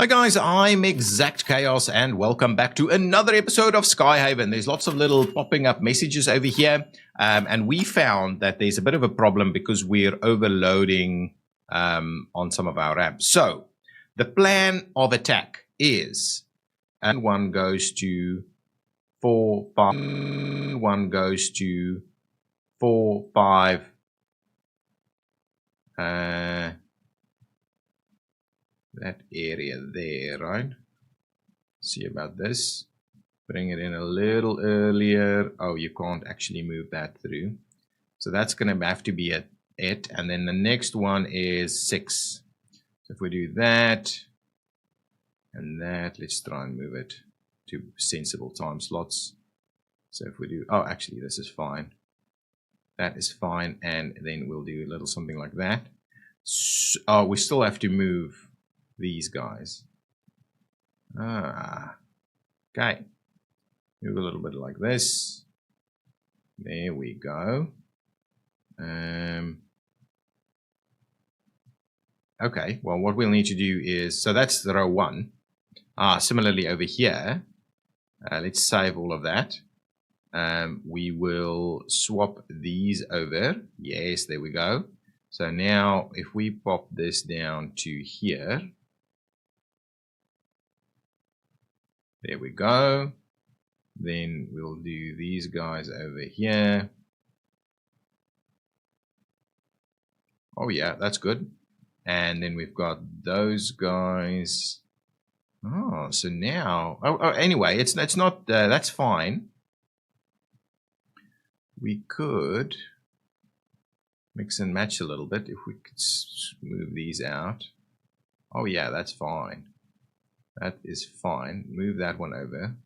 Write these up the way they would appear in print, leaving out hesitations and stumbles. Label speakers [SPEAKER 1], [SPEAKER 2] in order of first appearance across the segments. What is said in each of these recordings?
[SPEAKER 1] Hi guys, I'm ExactChaos and welcome back to another episode of Skyhaven. There's lots of little popping up messages over here, and we found that there's a bit of a problem because we're overloading on some of our apps. So the plan of attack is, and one goes to 4, 5, one goes to 4, 5, that area there, right? See about this. Bring it in a little earlier. Oh, you can't actually move that through. So that's going to have to be it. And then the next one is 6. So if we do that and that, let's try and move it to sensible time slots. So if we do, oh, actually, this is fine. That is fine. And then we'll do a little something like that. So, oh, we still have to move these guys. Okay. Move a little bit like this. There we go. Okay, well, what we'll need to do is, so that's the row 1. Similarly over here, let's save all of that. We will swap these over. Yes, there we go. So now if we pop this down to here, there we go. Then we'll do these guys over here. Oh yeah, that's good. And then we've got those guys. Oh, so now, anyway, it's not, that's fine. We could mix and match a little bit if we could move these out. Oh yeah, that's fine. That is fine. Move that one over.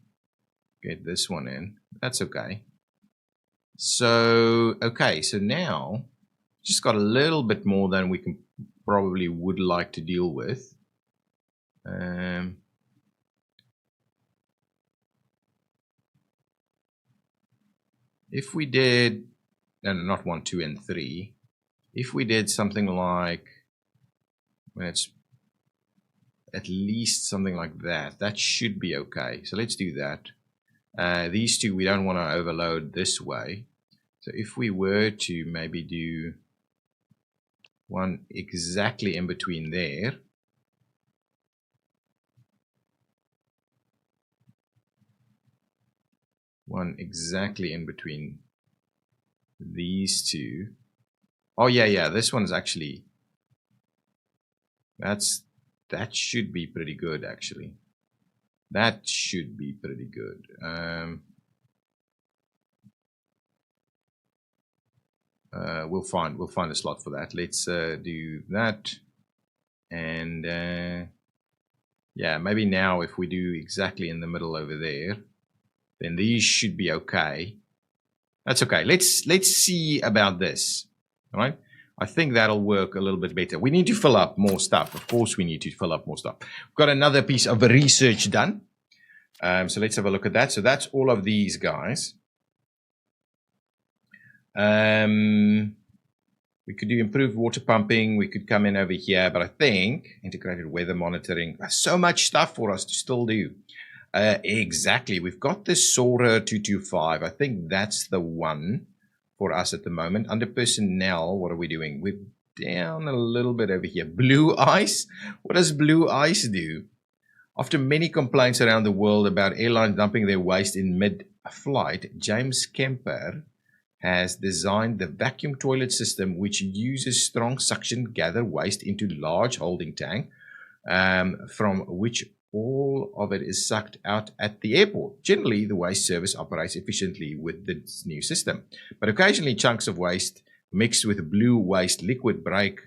[SPEAKER 1] Get this one in. That's okay. So, okay, so now just got a little bit more than we can probably would like to deal with. If we did, no, not 1, 2, and 3. If we did something like, when it's at least something like that, that should be okay. So let's do that. These two we don't want to overload this way. So if we were to maybe do one exactly in between there, one exactly in between these two. Oh yeah, this one's actually, that should be pretty good actually. That should be pretty good. We'll find a slot for that. Let's do that. And yeah, maybe now if we do exactly in the middle over there, then these should be okay. That's okay. Let's see about this. All right. I think that'll work a little bit better. We need to fill up more stuff. Of course, we need to fill up more stuff. We've got another piece of research done. So let's have a look at that. So that's all of these guys. We could do improved water pumping. We could come in over here, but I think integrated weather monitoring. There's so much stuff for us to still do. Exactly. We've got this Sora 225. I think that's the one for us at the moment. Under personnel, what are we doing? We're down a little bit over here. Blue ice? What does blue ice do? After many complaints around the world about airlines dumping their waste in mid-flight, James Kemper has designed the vacuum toilet system, which uses strong suction gather waste into large holding tank, from which all of it is sucked out at the airport. Generally, the waste service operates efficiently with this new system, but occasionally chunks of waste mixed with blue waste liquid break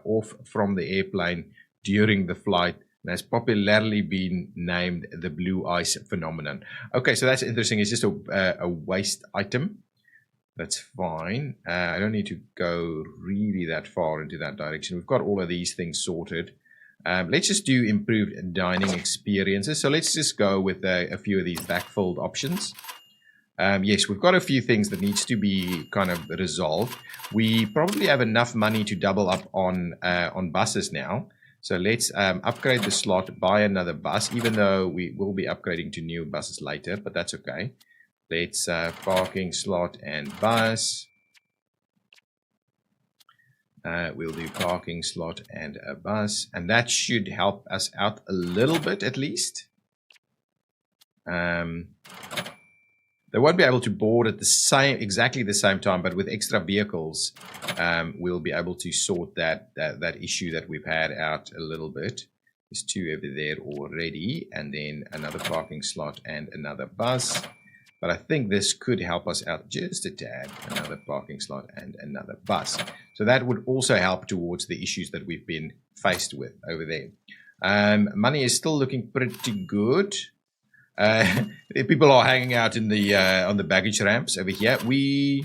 [SPEAKER 1] off from the airplane during the flight, and has popularly been named the blue ice phenomenon. Okay, so that's interesting. It's just a waste item. That's fine. I don't need to go really that far into that direction. We've got all of these things sorted. Let's just do improved dining experiences. So let's just go with a few of these backfilled options. Yes, we've got a few things that needs to be kind of resolved. We probably have enough money to double up on buses now. So let's upgrade the slot, buy another bus, even though we will be upgrading to new buses later, but that's okay. Let's parking slot and bus. We'll do parking slot and a bus, and that should help us out a little bit at least. They won't be able to board at the exactly the same time, but with extra vehicles, we'll be able to sort that issue that we've had out a little bit. There's 2 over there already, and then another parking slot and another bus. But I think this could help us out just a tad. Another parking slot and another bus. So that would also help towards the issues that we've been faced with over there. Money is still looking pretty good. People are hanging out in the on the baggage ramps over here. We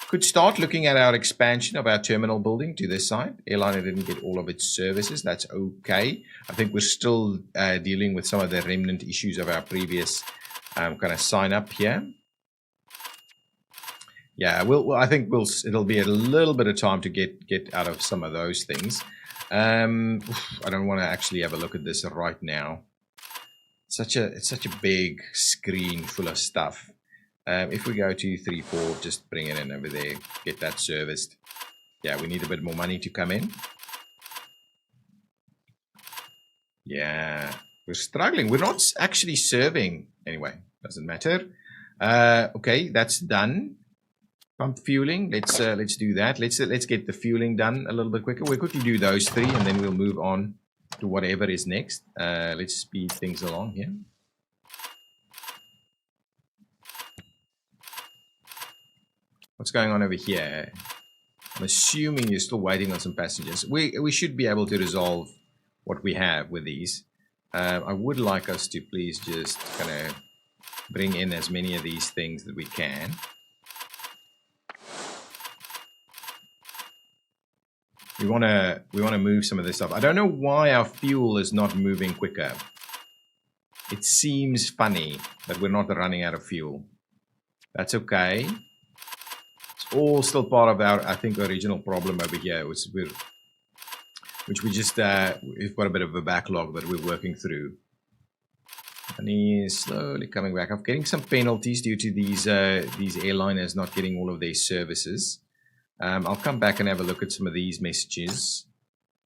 [SPEAKER 1] could start looking at our expansion of our terminal building to this side. Airliner didn't get all of its services. That's okay. I think we're still dealing with some of the remnant issues of our previous kind of sign up here. Yeah, I think it'll be a little bit of time to get out of some of those things. I don't want to actually have a look at this right now. It's such a big screen full of stuff. If we go to 3, 4, just bring it in over there, get that serviced. Yeah, we need a bit more money to come in. Yeah, we're struggling. We're not actually serving. Anyway, doesn't matter. Okay, that's done. Pump fueling. Let's do that. Let's get the fueling done a little bit quicker. We'll quickly do those 3, and then we'll move on to whatever is next. Let's speed things along here. What's going on over here? I'm assuming you're still waiting on some passengers. We should be able to resolve what we have with these. I would like us to please just kind of bring in as many of these things that we can. We want to move some of this stuff. I don't know why our fuel is not moving quicker. It seems funny that we're not running out of fuel. That's okay. It's all still part of our, I think, original problem over here, which we just we've got a bit of a backlog that we're working through. And he's slowly coming back. I'm getting some penalties due to these airliners not getting all of their services. I'll come back and have a look at some of these messages.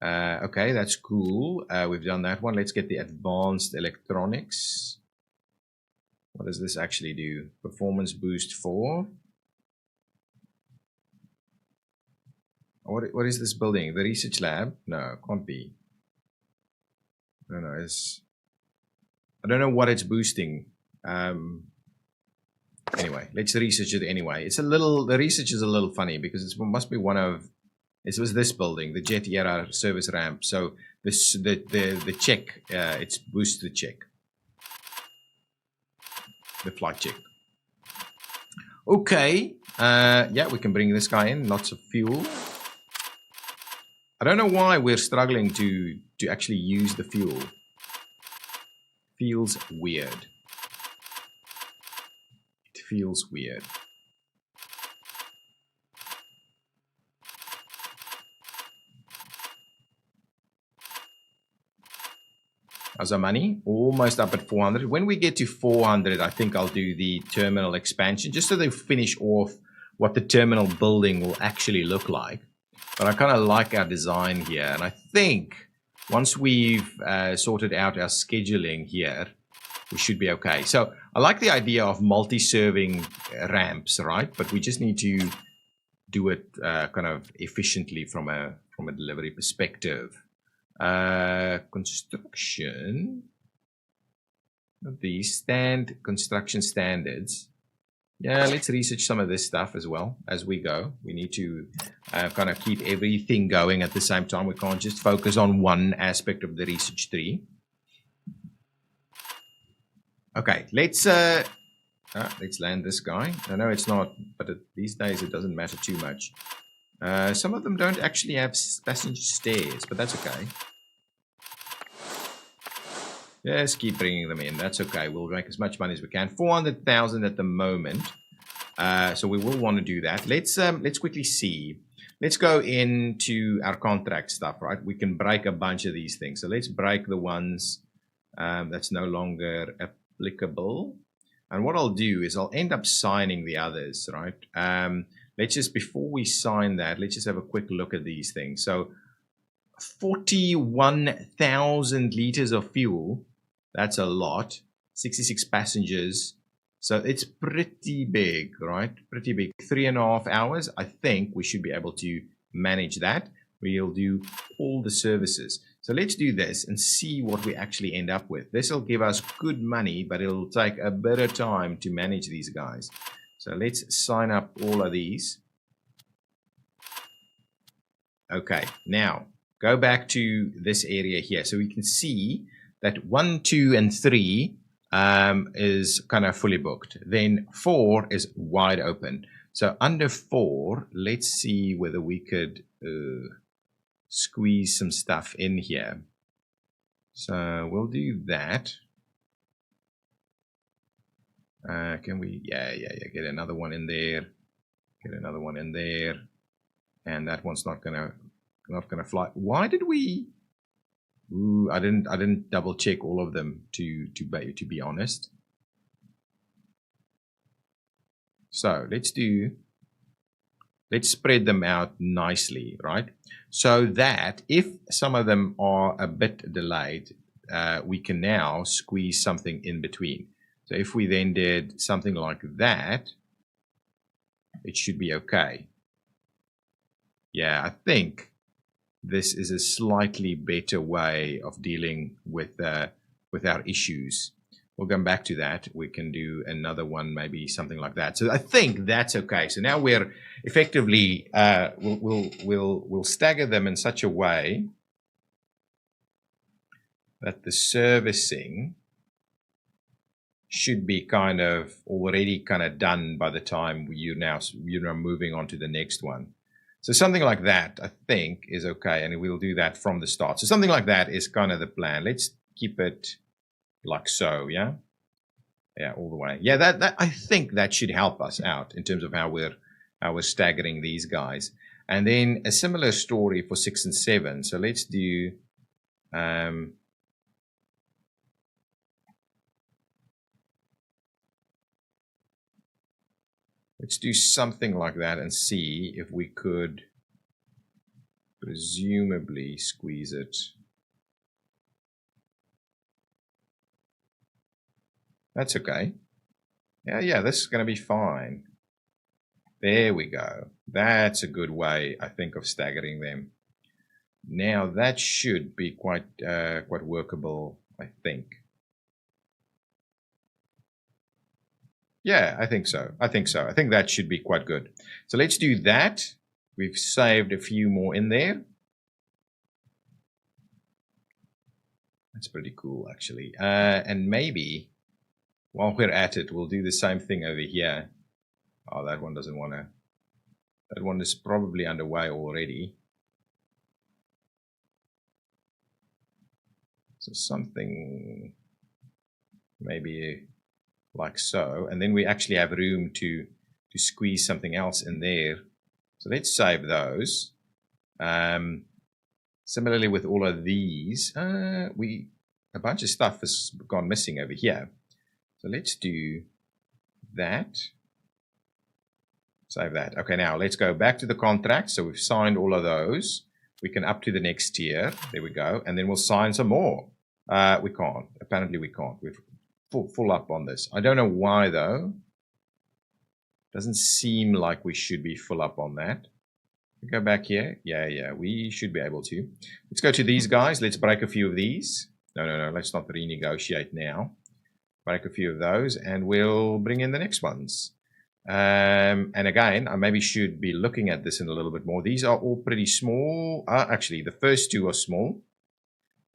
[SPEAKER 1] Okay, that's cool. We've done that one. Let's get the advanced electronics. What does this actually do? Performance boost 4. What is this building? The research lab? No, it can't be. I don't know. I don't know what it's boosting. Anyway, let's research it anyway. The research is a little funny because it must be it was this building, the Jet Era service ramp. So the check, it's boost the check. The flight check. Okay. Yeah, we can bring this guy in. Lots of fuel. I don't know why we're struggling to actually use the fuel. Feels weird. It feels weird. How's our money? Almost up at 400. When we get to 400, I think I'll do the terminal expansion, just so they finish off what the terminal building will actually look like. But I kind of like our design here, and I think once we've sorted out our scheduling here, we should be okay. So I like the idea of multi-serving ramps, right? But we just need to do it kind of efficiently from a delivery perspective. Construction. These construction standards. Yeah, let's research some of this stuff as well as we go. We need to kind of keep everything going at the same time. We can't just focus on one aspect of the research tree. Okay, let's land this guy. I know it's not, but these days it doesn't matter too much. Some of them don't actually have passenger stairs, but that's okay. Just keep bringing them in. That's okay. We'll make as much money as we can. 400,000 at the moment. So we will want to do that. Let's quickly see. Let's go into our contract stuff, right? We can break a bunch of these things. So let's break the ones that's no longer applicable. And what I'll do is I'll end up signing the others, right? Let's just, before we sign that, let's just have a quick look at these things. So 41,000 liters of fuel, that's a lot. 66 passengers. So it's pretty big, right? Pretty big. 3.5 hours. I think we should be able to manage that. We'll do all the services. So let's do this and see what we actually end up with. This will give us good money, but it'll take a bit of time to manage these guys. So let's sign up all of these. Okay, now go back to this area here. So we can see that 1, 2, and 3 is kind of fully booked. Then 4 is wide open. So under 4, let's see whether we could squeeze some stuff in here. So we'll do that. Can we? Yeah. Get another one in there. Get another one in there. And that one's not gonna fly. Why did we? Ooh, I didn't double check all of them to be honest. So let's spread them out nicely, right? So that if some of them are a bit delayed, we can now squeeze something in between. So if we then did something like that, it should be okay. Yeah, I think this is a slightly better way of dealing with our issues. We'll come back to that. We can do another one, maybe something like that. So I think that's okay. So now we're effectively we'll stagger them in such a way that the servicing should be kind of already kind of done by the time you're now moving on to the next one. So something like that, I think, is okay, and we'll do that from the start. So something like that is kind of the plan. Let's keep it like so, yeah? Yeah, all the way. Yeah, that I think that should help us out in terms of how we're staggering these guys. And then a similar story for 6 and 7. So let's do let's do something like that and see if we could presumably squeeze it. That's okay. Yeah, this is going to be fine. There we go. That's a good way, I think, of staggering them. Now that should be quite workable, I think. Yeah, I think so. I think that should be quite good. So let's do that. We've saved a few more in there. That's pretty cool, actually. And maybe while we're at it, we'll do the same thing over here. Oh, that one doesn't want to. That one is probably underway already. So something maybe like so, and then we actually have room to squeeze something else in there. So let's save those. Similarly with all of these, a bunch of stuff has gone missing over here. So let's do that. Save that. Okay, now let's go back to the contract. So we've signed all of those. We can up to the next tier. There we go. And then we'll sign some more. We can't. Apparently we can't. We've full up on this. I don't know why though. Doesn't seem like we should be full up on that. Go back here. Yeah, we should be able to. Let's go to these guys. Let's break a few of these. No, let's not renegotiate now. Break a few of those and we'll bring in the next ones. And again, I maybe should be looking at this in a little bit more. These are all pretty small. Actually, the first two are small.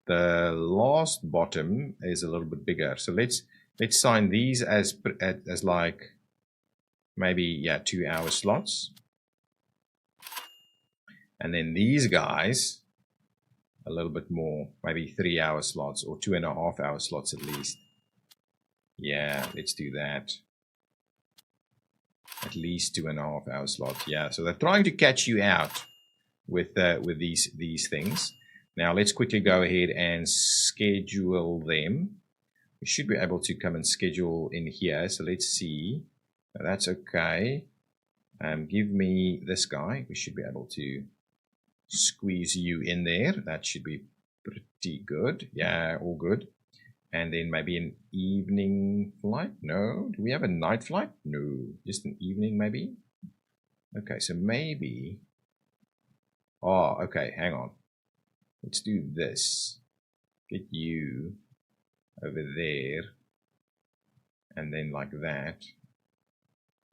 [SPEAKER 1] The last bottom is a little bit bigger. So let's sign these as like maybe 2-hour slots. And then these guys a little bit more, maybe 3-hour slots or 2.5-hour slots at least. Yeah, let's do that. At least 2.5 hour slot. Yeah, so they're trying to catch you out with these things. Now let's quickly go ahead and schedule them. We should be able to come and schedule in here. So let's see. That's okay. Give me this guy. We should be able to squeeze you in there. That should be pretty good. Yeah, all good. And then maybe an evening flight. No, do we have a night flight? No, just an evening maybe. Okay, so maybe. Oh, okay, hang on. Let's do this. Get you over there. And then like that.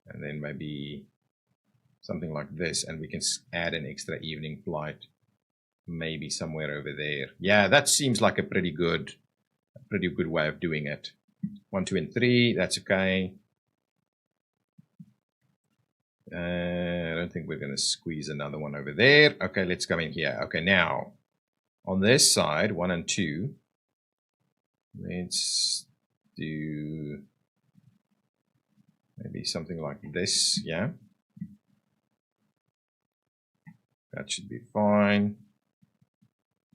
[SPEAKER 1] And then maybe something like this. And we can add an extra evening flight. Maybe somewhere over there. Yeah, that seems like a pretty good way of doing it. 1, 2, and 3. That's okay. I don't think we're going to squeeze another one over there. Okay, let's come in here. Okay, now on this side, 1 and 2, let's do maybe something like this. Yeah, that should be fine.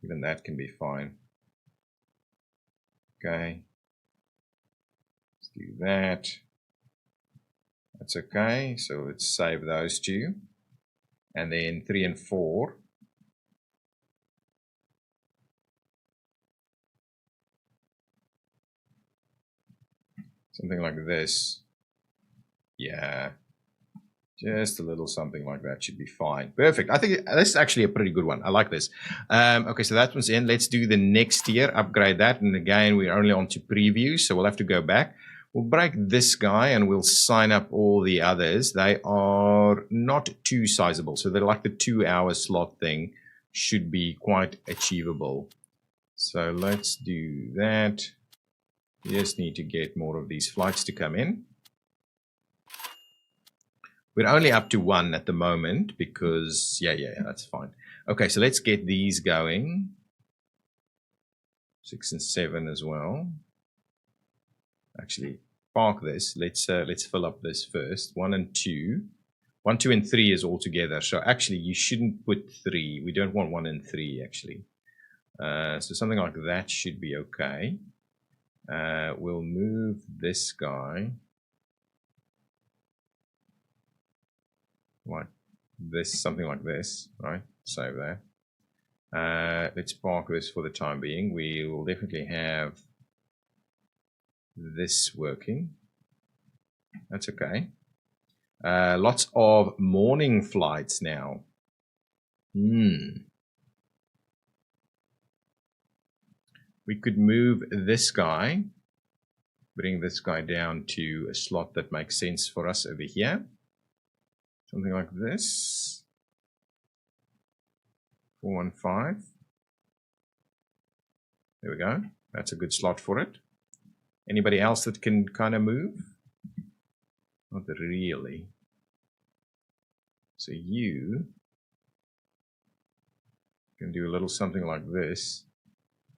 [SPEAKER 1] Even that can be fine. Okay, let's do that. That's okay. So let's save those two. And then 3 and 4. Something like this. Yeah. Just a little something like that should be fine. Perfect. I think this is actually a pretty good one. I like this. Okay, so that one's in. Let's do the next tier, upgrade that. And again, we're only on to preview, so we'll have to go back. We'll break this guy and we'll sign up all the others. They are not too sizable. So they're like the 2-hour slot thing should be quite achievable. So let's do that. We just need to get more of these flights to come in. We're only up to 1 at the moment because, yeah, that's fine. Okay, so let's get these going. 6 and 7 as well. Actually, park this. Let's fill up this first. 1 and 2. 1, 2, and 3 is all together. So actually, you shouldn't put 3. We don't want 1 and 3, actually. So something like that should be okay. We'll move this guy. Like this, something like this, right? Save that. Let's park this for the time being. We will definitely have this working. That's okay. Lots of morning flights now. We could move this guy, bring this guy down to a slot that makes sense for us over here. Something like this. 415. There we go. That's a good slot for it. Anybody else that can kind of move? Not really. So you can do a little something like this.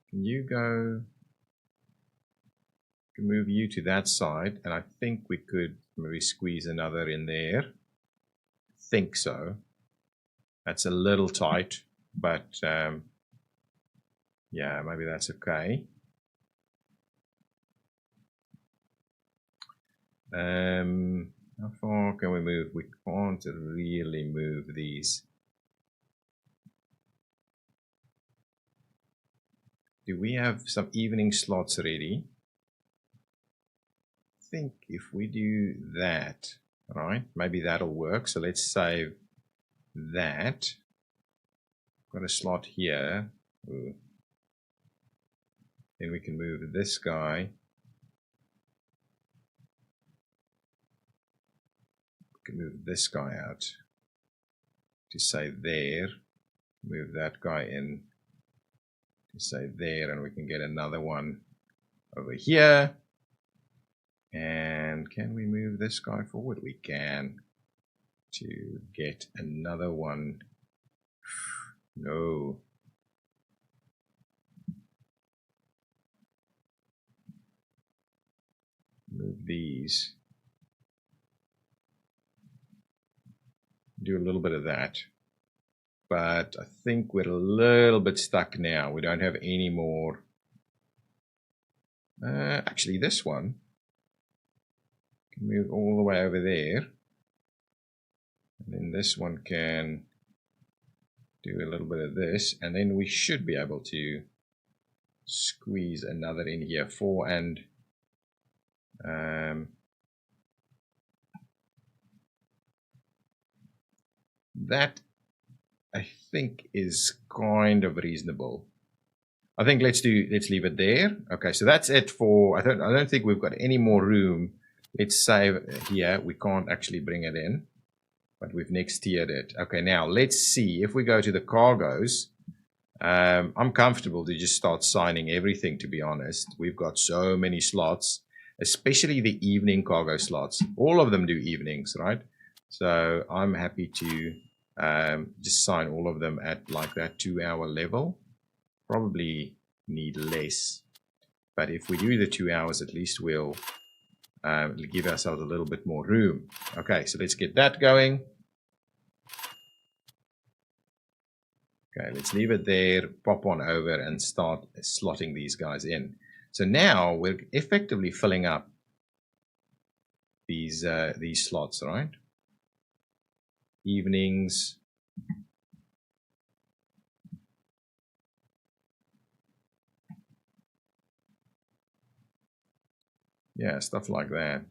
[SPEAKER 1] Can you go? Can move you to that side, and I think we could maybe squeeze another in there. Think so. That's a little tight, but yeah, maybe that's okay. How far can we move? We can't really move these. Do we have some evening slots ready? I think if we do that, right, maybe that'll work. So let's save that. Got a slot here. Ooh. Then we can move this guy. We can move this guy out to say there. Move that guy in to say there, and we can get another one over here. And can we move this guy forward? We can. To get another one. No. Move these. do a little bit of that. But I think we're a little bit stuck now. We don't have any more. Actually, this one can move all the way over there. And then this one can do a little bit of this. And then we should be able to squeeze another in here. 4 and that I think is kind of reasonable. I think let's leave it there. Okay, so that's it for, I don't think we've got any more room. Let's save here. We can't actually bring it in, but we've next tiered it. Okay, now let's see if we go to the cargoes. I'm comfortable to just start signing everything, to be honest. We've got so many slots, especially the evening cargo slots. All of them do evenings, right? So I'm happy to just sign all of them at like that 2-hour level. Probably need less, but if we do the 2 hours, at least we'll give ourselves a little bit more room. Okay, so let's get that going. Okay, let's leave it there, pop on over and start slotting these guys in. So now we're effectively filling up these slots, right? Evenings. Yeah, stuff like that.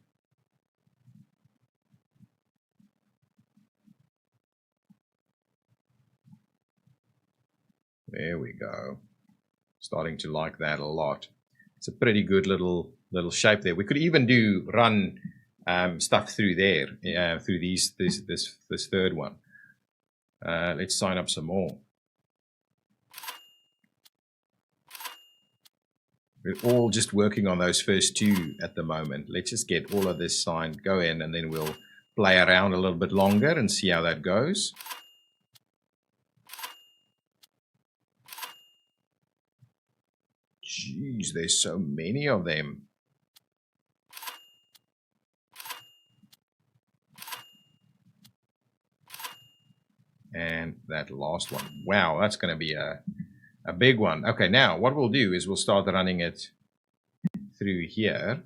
[SPEAKER 1] There we go. Starting to like that a lot. It's a pretty good little shape there. We could even run stuff through there, through this third one. Let's sign up some more. We're all just working on those first 2 at the moment. Let's just get all of this signed, go in, and then we'll play around a little bit longer and see how that goes. Jeez, there's so many of them. And that last one. Wow, that's going to be a big one. Okay, now what we'll do is we'll start running it through here.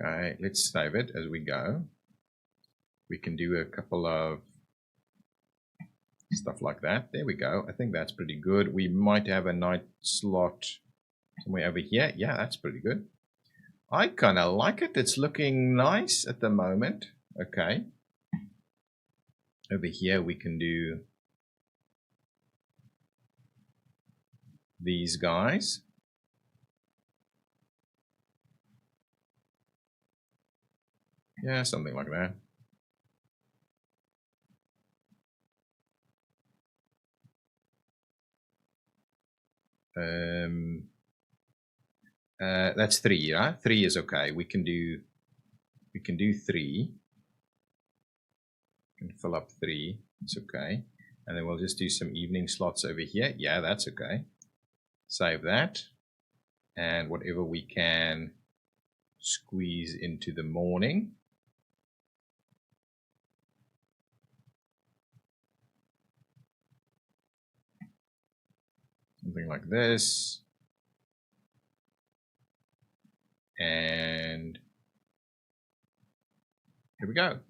[SPEAKER 1] Okay, let's save it as we go. We can do a couple of stuff like that. There we go. I think that's pretty good. We might have a night slot somewhere over here. Yeah, that's pretty good. I kind of like it. It's looking nice at the moment. Okay. Over here we can do these guys. Yeah, something like that. That's 3, yeah? 3 is okay. We can do 3. We can fill up 3. It's okay. And then we'll just do some evening slots over here. Yeah, that's okay. Save that. And whatever we can squeeze into the morning. Something like this. And here we go.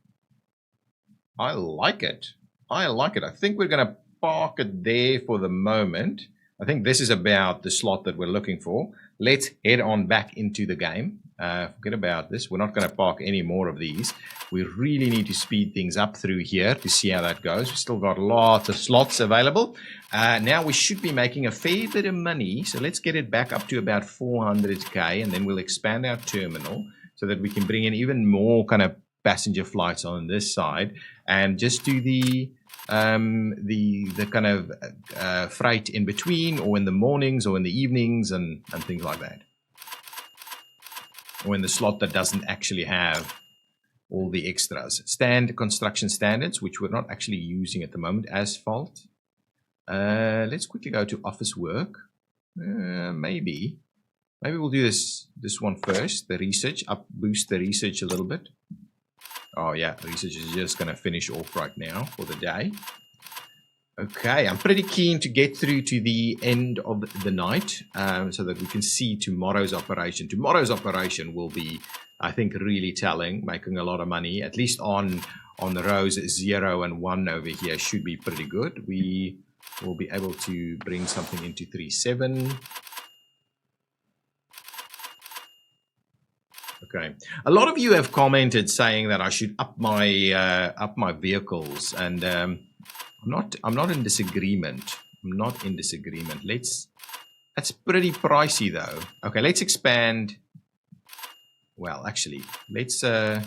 [SPEAKER 1] I like it. I like it. I think we're going to park it there for the moment. I think this is about the slot that we're looking for. Let's head on back into the game. Forget about this. We're not going to park any more of these. We really need to speed things up through here to see how that goes. We've still got lots of slots available. Now we should be making a fair bit of money. So let's get it back up to about 400K, and then we'll expand our terminal so that we can bring in even more kind of passenger flights on this side and just do the kind of freight in between, or in the mornings or in the evenings and things like that. Or in the slot that doesn't actually have all the extras. Construction standards, which we're not actually using at the moment. Asphalt. Let's quickly go to office work. Maybe we'll do this one first. The research, boost the research a little bit. Oh yeah, research is just gonna finish off right now for the day. Okay, I'm pretty keen to get through to the end of the night so that we can see tomorrow's operation. Tomorrow's operation will be, I think, really telling, making a lot of money, at least on the rows 0 and 1 over here should be pretty good. We will be able to bring something into 3.7. Okay, a lot of you have commented saying that I should up my vehicles, and I'm not in disagreement. I'm not in disagreement. That's pretty pricey though. Okay, let's expand. Well, actually, let's how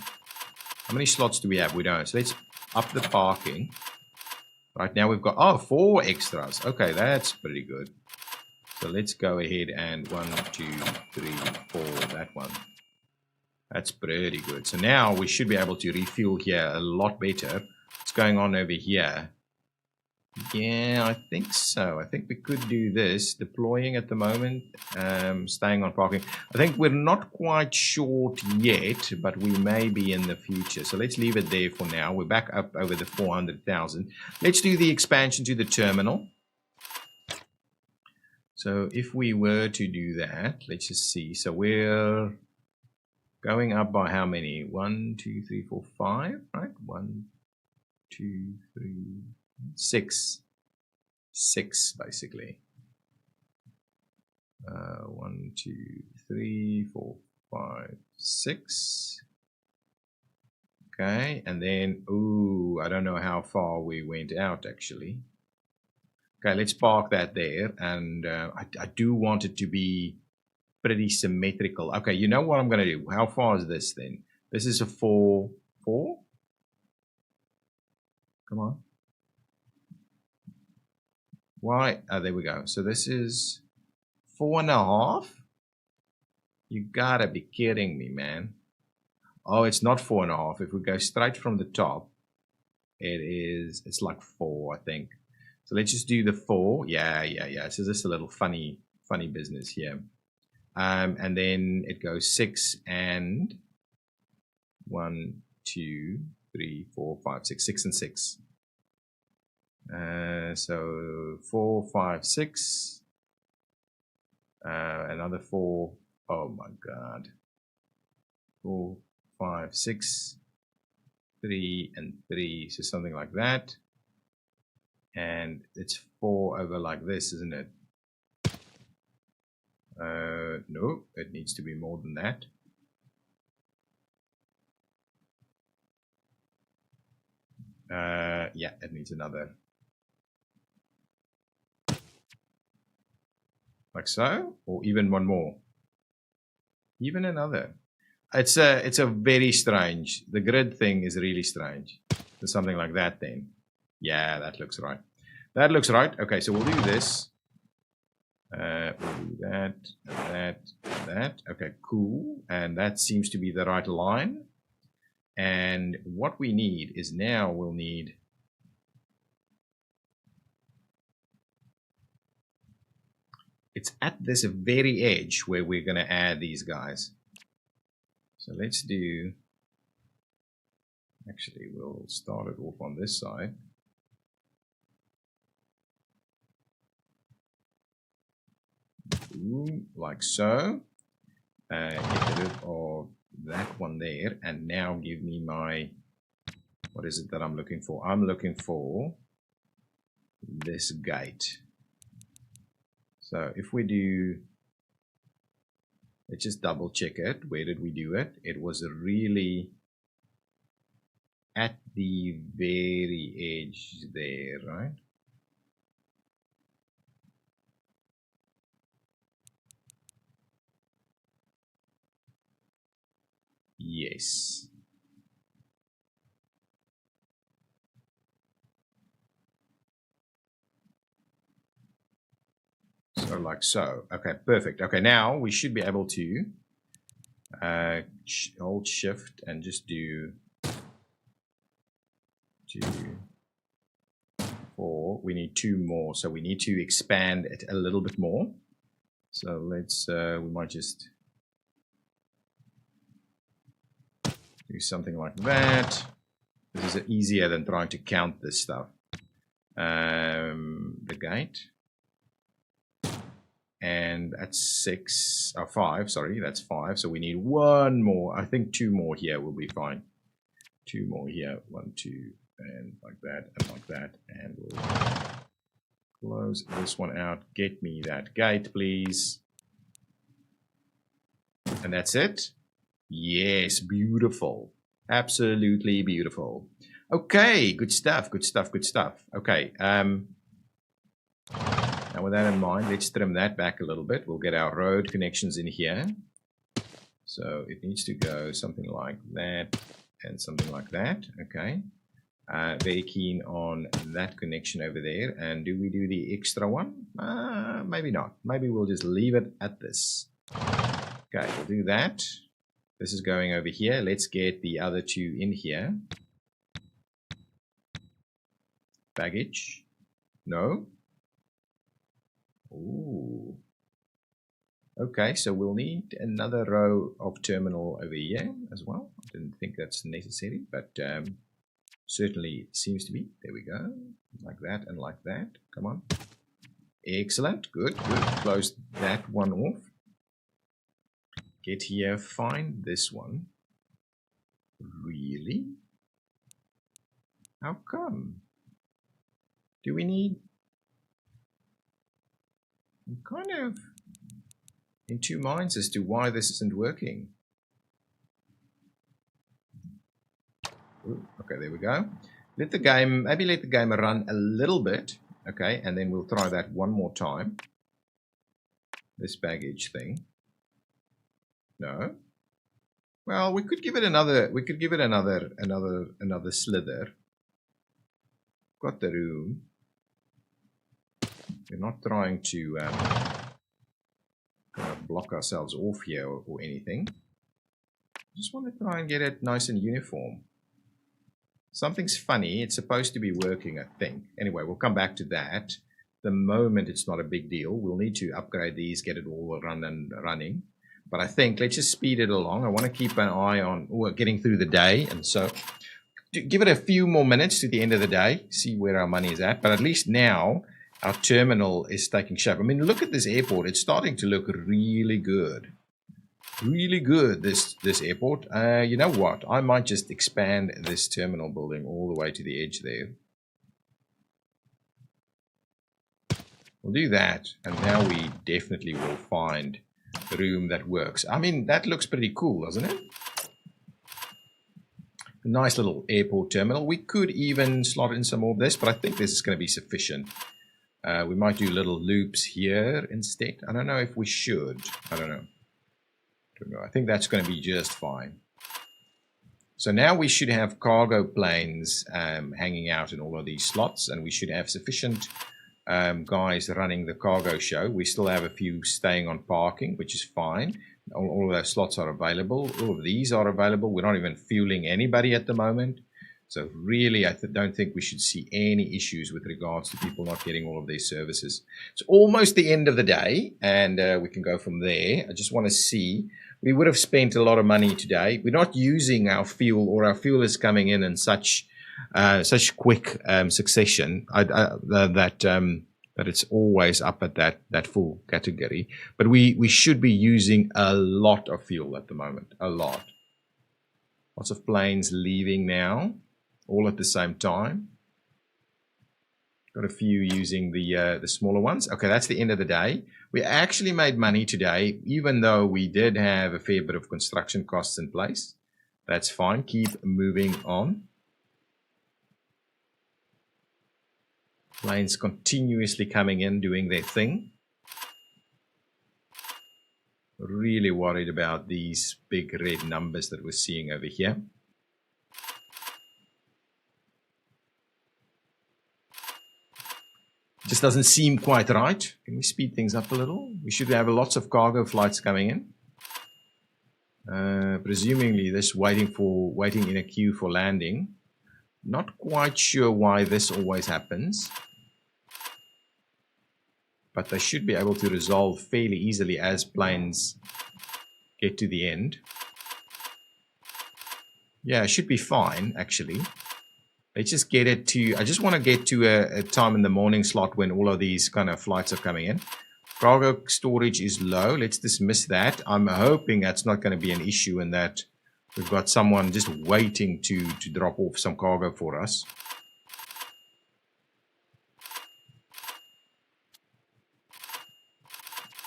[SPEAKER 1] many slots do we have? We don't. So let's up the parking. Right now we've got 4 extras. Okay, that's pretty good. So let's go ahead and 1, 2, 3, 4, that one. That's pretty good. So now we should be able to refuel here a lot better. What's going on over here? Yeah, I think so. I think we could do this. Deploying at the moment, staying on parking. I think we're not quite short yet, but we may be in the future. So let's leave it there for now. We're back up over the 400,000. Let's do the expansion to the terminal. So if we were to do that, let's just see. So we're going up by how many? 1, 2, 3, 4, 5, right? 1, 2, 3, 6. 6 basically. 1, 2, 3, 4, 5, 6. Okay, and then I don't know how far we went out actually. Okay, let's park that there, and I do want it to be pretty symmetrical. Okay, you know what I'm going to do? How far is this then? This is a 4. Come on. Why? Oh, there we go. So this is 4.5. You gotta be kidding me, man. Oh, it's not 4.5. If we go straight from the top, it's like 4, I think. So let's just do the 4. Yeah. So this is a little funny business here. And then it goes 6 and 1, 2, 3, 4, 5, 6. 6 and 6. So 4, 5, 6. Another 4. Oh my God. 4, 5, 6. 3 and 3. So something like that. And it's 4 over like this, isn't it? No, it needs to be more than that. Yeah, it needs another. Like so, or even one more. Even another. It's a very strange. The grid thing is really strange. So something like that then. Yeah, that looks right. That looks right. Okay, so we'll do this. We'll do that, and that. Okay, cool. And that seems to be the right line. And what we need is now we'll need it's at this very edge where we're going to add these guys. So let's do, actually we'll start it off on this side. Boom, like so. Get rid of that one there, and now give me my, what is it that I'm looking for? I'm looking for this gate. So if we do, let's just double check it. Where did we do it? It was really at the very edge there, right? Yes. So like so. Okay, perfect. Okay, now we should be able to hold shift and just do 2, 4. We need 2 more. So we need to expand it a little bit more. So let's, we might just do something like that. This is easier than trying to count this stuff. The gate. And that's 6, or 5, sorry, that's 5. So we need 1 more. I think 2 more here will be fine. 2 more here, 1, 2, and like that, and like that. And we'll close this one out. Get me that gate, please. And that's it. Yes, beautiful. Absolutely beautiful. Okay, good stuff, good stuff, good stuff. Okay, now with that in mind, let's trim that back a little bit. We'll get our road connections in here. So it needs to go something like that and something like that. Okay. Very keen on that connection over there. And do we do the extra one? Maybe not. Maybe we'll just leave it at this. Okay, we'll do that. This is going over here. Let's get the other 2 in here. Baggage. No. Ooh. Okay, so we'll need another row of terminal over here as well. I didn't think that's necessary, but certainly seems to be. There we go. Like that and like that. Come on. Excellent. Good, good. Close that one off. Get here. Find this one. Really? How come? Do we need... I'm kind of in 2 minds as to why this isn't working. Ooh, okay, there we go. Let the game, maybe let the game run a little bit. Okay, and then we'll try that one more time. This baggage thing. No. Well, we could give it another. We could give it another slither. Got the room. We're not trying to kind of block ourselves off here or anything. Just want to try and get it nice and uniform. Something's funny. It's supposed to be working, I think. Anyway, we'll come back to that. The moment it's not a big deal. We'll need to upgrade these, get it all running. But I think let's just speed it along. I want to keep an eye on getting through the day. And so give it a few more minutes to the end of the day. See where our money is at. But at least now our terminal is taking shape. I mean, look at this airport. It's starting to look really good. Really good, this airport. You know what? I might just expand this terminal building all the way to the edge there. We'll do that, and now we definitely will find a room that works. I mean, that looks pretty cool, doesn't it? A nice little airport terminal. We could even slot in some more of this, but I think this is going to be sufficient. We might do little loops here instead. I don't know if we should. I don't know. I think that's going to be just fine. So now we should have cargo planes hanging out in all of these slots, and we should have sufficient guys running the cargo show. We still have a few staying on parking, which is fine. All of those slots are available. All of these are available. We're not even fueling anybody at the moment. So really, I don't think we should see any issues with regards to people not getting all of these services. It's almost the end of the day, and we can go from there. I just want to see. We would have spent a lot of money today. We're not using our fuel, or our fuel is coming in such quick succession that it's always up at that full category. But we should be using a lot of fuel at the moment. A lot. Lots of planes leaving now, all at the same time. Got a few using the smaller ones. Okay, that's the end of the day. We actually made money today, even though we did have a fair bit of construction costs in place. That's fine. Keep moving on. Planes continuously coming in, doing their thing. Really worried about these big red numbers that we're seeing over here. Just doesn't seem quite right. Can we speed things up a little? We should have lots of cargo flights coming in. Presumably this waiting in a queue for landing. Not quite sure why this always happens, but they should be able to resolve fairly easily as planes get to the end. Yeah, it should be fine, actually. Let's just get it to... I just want to get to a time in the morning slot when all of these kind of flights are coming in. Cargo storage is low. Let's dismiss that. I'm hoping that's not going to be an issue and that we've got someone just waiting to drop off some cargo for us.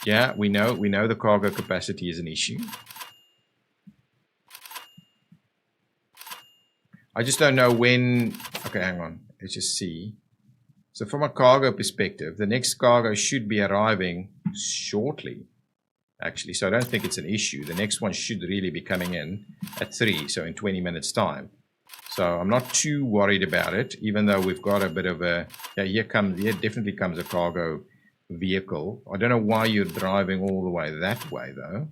[SPEAKER 1] Yeah, we know the cargo capacity is an issue. I just don't know when... Okay, hang on. Let's just see. So from a cargo perspective, the next cargo should be arriving shortly, actually. So I don't think it's an issue. The next one should really be coming in at 3, so in 20 minutes' time. So I'm not too worried about it, even though we've got a bit of a... Yeah, here definitely comes a cargo vehicle. I don't know why you're driving all the way that way, though.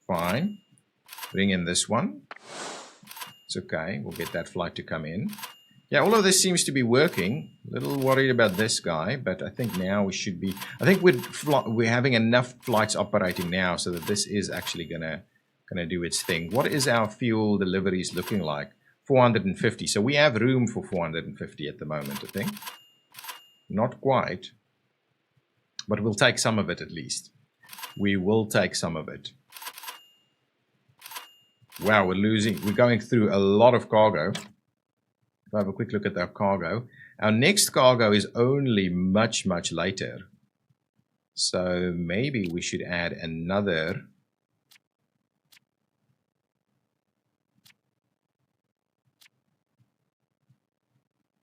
[SPEAKER 1] Fine. Bring in this one. It's okay. We'll get that flight to come in. Yeah, all of this seems to be working. A little worried about this guy, but I think now we should be... I think we're having enough flights operating now so that this is actually gonna do its thing. What is our fuel deliveries looking like? 450. So we have room for 450 at the moment, I think. Not quite. But we'll take some of it at least. We will take some of it. Wow, we're going through a lot of cargo. If I have a quick look at our cargo. Our next cargo is only much, much later. So maybe we should add another.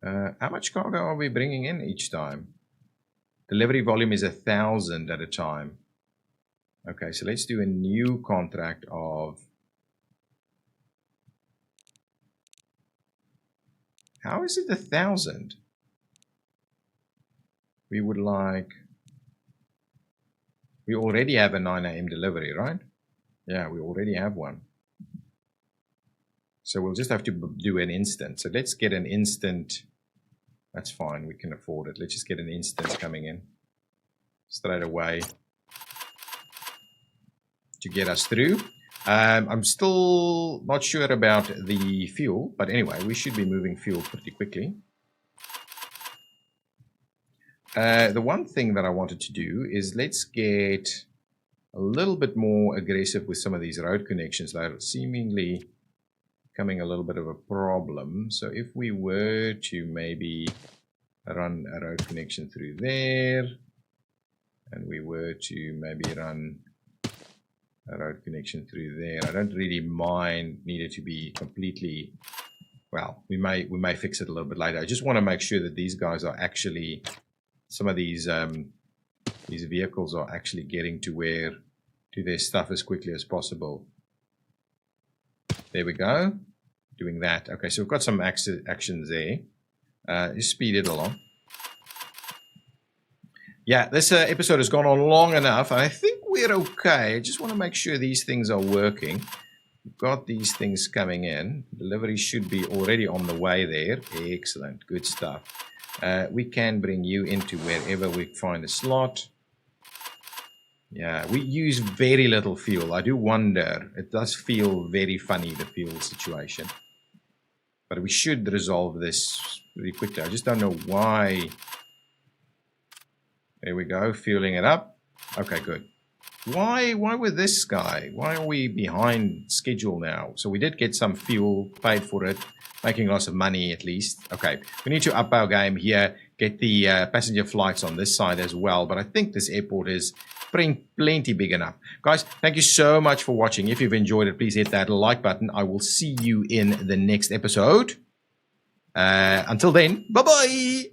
[SPEAKER 1] How much cargo are we bringing in each time? Delivery volume is 1,000 at a time. Okay, so let's do a new contract of... How is it 1,000? We would like... We already have a 9 AM delivery, right? Yeah, we already have one. So we'll just have to do an instant. So let's get an instant. That's fine. We can afford it. Let's just get an instant coming in straight away to get us through. I'm still not sure about the fuel, but anyway, we should be moving fuel pretty quickly. The one thing that I wanted to do is let's get a little bit more aggressive with some of these road connections that are seemingly becoming a little bit of a problem. So if we were to maybe run a road connection through there, and we were to maybe run a road connection through there. I don't really mind needed to be completely, well, we may fix it a little bit later. I just want to make sure that these guys are actually, some of these vehicles are actually getting to their stuff as quickly as possible. There we go, doing that. Okay, so we've got some actions there. Just speed it along. Yeah, this episode has gone on long enough. I think we're okay. I just want to make sure these things are working. We've got these things coming in. Delivery should be already on the way there. Excellent. Good stuff. We can bring you into wherever we find a slot. Yeah, we use very little fuel. I do wonder. It does feel very funny, the fuel situation. But we should resolve this pretty quickly. I just don't know why. There we go, fueling it up. Okay, good. Why with this guy? Why are we behind schedule now? So we did get some fuel, paid for it, making lots of money at least. Okay, we need to up our game here, get the passenger flights on this side as well. But I think this airport is plenty big enough. Guys, thank you so much for watching. If you've enjoyed it, please hit that like button. I will see you in the next episode. Until then, bye-bye.